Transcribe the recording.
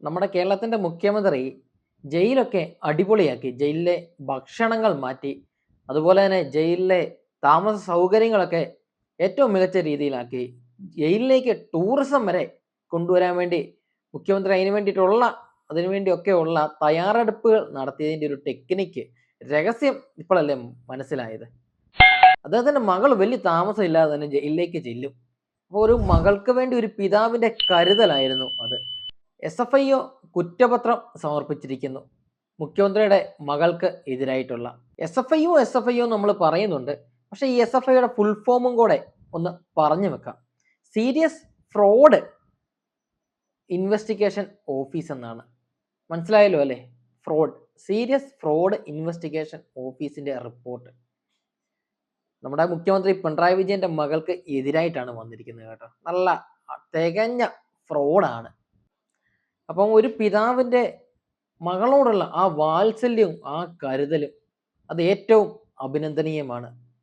നമ്മുടെ കേരളത്തിന്റെ മുഖ്യമന്ത്രി ജയിലൊക്കെ അടിപൊളിയാക്കി. ജയിലിലെ ഭക്ഷണങ്ങൾ മാറ്റി. അതുപോലെ തന്നെ ജയിലിലെ താമസ സൗകര്യങ്ങളൊക്കെ ഏറ്റവും മികച്ച രീതിയിലാക്കി. ജയിലിലേക്ക് ടൂറിസം വരെ കൊണ്ടുവരാൻ വേണ്ടി മുഖ്യമന്ത്രി അതിനുവേണ്ടിയൊക്കെയുള്ള തയ്യാറെടുപ്പുകൾ നടത്തിയതിന്റെ ഒരു ടെക്നിക്ക്, രഹസ്യം ഇപ്പോഴല്ലേ മനസ്സിലായത്. അദ്ദേഹത്തിന്റെ മകൾ വലിയ താമസമില്ലാതെ തന്നെ ജയിലിലേക്ക് ചെല്ലും. അപ്പോൾ ഒരു മകൾക്ക് വേണ്ടി ഒരു പിതാവിന്റെ കരുതലായിരുന്നു അത്. SFIO കുറ്റപത്രം സമർപ്പിച്ചിരിക്കുന്നു മുഖ്യമന്ത്രിയുടെ മകൾക്ക് എതിരായിട്ടുള്ള. SFIO നമ്മൾ പറയുന്നുണ്ട്, പക്ഷെ ഈ SFIയുടെ ഫുൾ ഫോമും കൂടെ ഒന്ന് പറഞ്ഞു വെക്കാം. സീരിയസ് ഫ്രോഡ് ഇൻവെസ്റ്റിഗേഷൻ ഓഫീസ് എന്നാണ്. മനസ്സിലായല്ലോ അല്ലേ? സീരിയസ് ഫ്രോഡ് ഇൻവെസ്റ്റിഗേഷൻ ഓഫീസിന്റെ റിപ്പോർട്ട് നമ്മുടെ മുഖ്യമന്ത്രി പിണറായി വിജയന്റെ മകൾക്ക് എതിരായിട്ടാണ് വന്നിരിക്കുന്നത് കേട്ടോ. നല്ല തികഞ്ഞ ഫ്രോഡാണ്. അപ്പം ഒരു പിതാവിന്റെ മകളോടുള്ള ആ വാത്സല്യവും ആ കരുതലും അത് ഏറ്റവും അഭിനന്ദനീയമാണ്.